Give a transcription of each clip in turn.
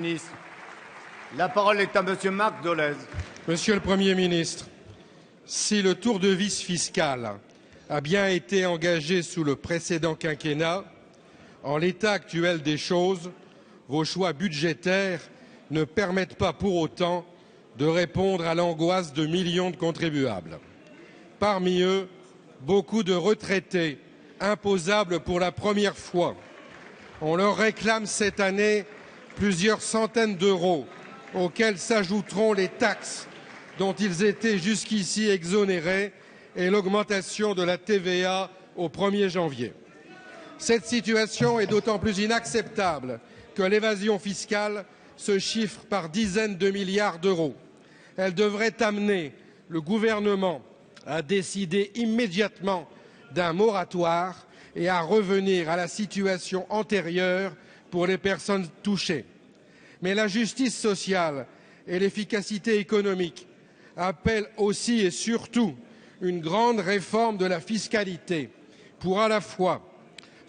Ministre. La parole est à Monsieur Marc Dolez. Monsieur le Premier ministre, si le tour de vis fiscal a bien été engagé sous le précédent quinquennat, en l'état actuel des choses, vos choix budgétaires ne permettent pas pour autant de répondre à l'angoisse de millions de contribuables. Parmi eux, beaucoup de retraités imposables pour la première fois. On leur réclame cette année plusieurs centaines d'euros, auxquels s'ajouteront les taxes dont ils étaient jusqu'ici exonérés et l'augmentation de la TVA au 1er janvier. Cette situation est d'autant plus inacceptable que l'évasion fiscale se chiffre par dizaines de milliards d'euros. Elle devrait amener le gouvernement à décider immédiatement d'un moratoire et à revenir à la situation antérieure pour les personnes touchées. Mais la justice sociale et l'efficacité économique appellent aussi et surtout une grande réforme de la fiscalité pour à la fois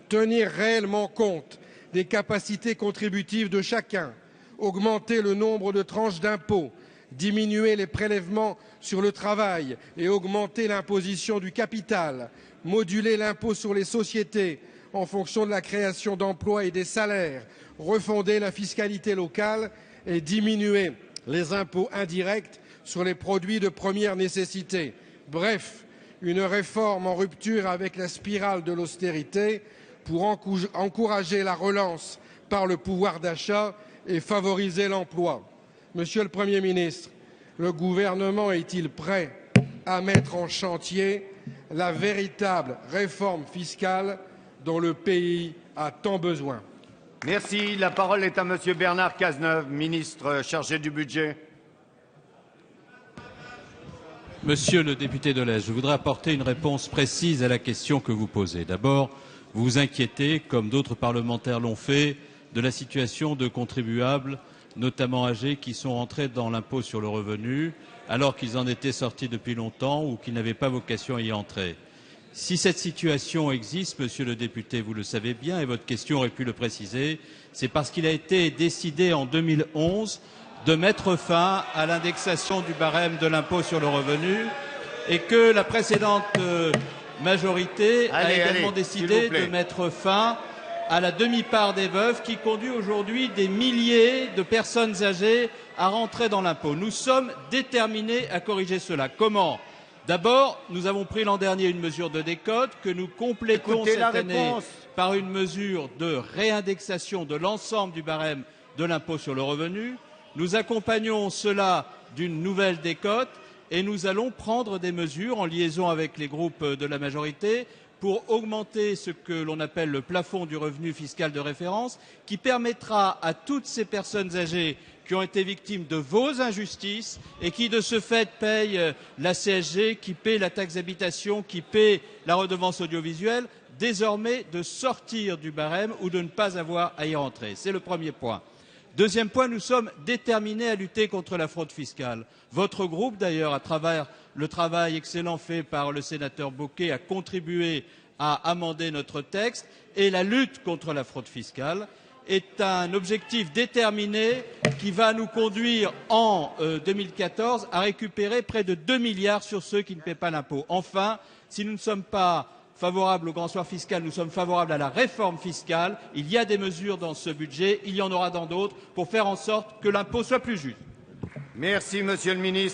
tenir réellement compte des capacités contributives de chacun, augmenter le nombre de tranches d'impôts, diminuer les prélèvements sur le travail et augmenter l'imposition du capital, moduler l'impôt sur les sociétés en fonction de la création d'emplois et des salaires, refonder la fiscalité locale et diminuer les impôts indirects sur les produits de première nécessité. Bref, une réforme en rupture avec la spirale de l'austérité pour encourager la relance par le pouvoir d'achat et favoriser l'emploi. Monsieur le Premier ministre, le gouvernement est-il prêt à mettre en chantier la véritable réforme fiscale dont le pays a tant besoin? Merci. La parole est à Monsieur Bernard Cazeneuve, ministre chargé du budget. Monsieur le député Dolez, je voudrais apporter une réponse précise à la question que vous posez. D'abord, vous vous inquiétez, comme d'autres parlementaires l'ont fait, de la situation de contribuables, notamment âgés, qui sont rentrés dans l'impôt sur le revenu, alors qu'ils en étaient sortis depuis longtemps ou qu'ils n'avaient pas vocation à y entrer. Si cette situation existe, monsieur le député, vous le savez bien, et votre question aurait pu le préciser, c'est parce qu'il a été décidé en 2011 de mettre fin à l'indexation du barème de l'impôt sur le revenu et que la précédente majorité a également décidé de mettre fin à la demi-part des veuves qui conduit aujourd'hui des milliers de personnes âgées à rentrer dans l'impôt. Nous sommes déterminés à corriger cela. Comment ? D'abord, nous avons pris l'an dernier une mesure de décote que nous complétons cette année par une mesure de réindexation de l'ensemble du barème de l'impôt sur le revenu. Nous accompagnons cela d'une nouvelle décote et nous allons prendre des mesures en liaison avec les groupes de la majorité pour augmenter ce que l'on appelle le plafond du revenu fiscal de référence, qui permettra à toutes ces personnes âgées qui ont été victimes de vos injustices et qui, de ce fait, payent la CSG, qui paient la taxe d'habitation, qui paient la redevance audiovisuelle, désormais de sortir du barème ou de ne pas avoir à y rentrer. C'est le premier point. Deuxième point, nous sommes déterminés à lutter contre la fraude fiscale. Votre groupe, d'ailleurs, à travers le travail excellent fait par le sénateur Bocquet, a contribué à amender notre texte et la lutte contre la fraude fiscale est un objectif déterminé qui va nous conduire en 2014 à récupérer près de 2 milliards sur ceux qui ne paient pas l'impôt. Enfin, si nous ne sommes pas favorables au grand soir fiscal, nous sommes favorables à la réforme fiscale. Il y a des mesures dans ce budget, il y en aura dans d'autres pour faire en sorte que l'impôt soit plus juste. Merci, Monsieur le ministre.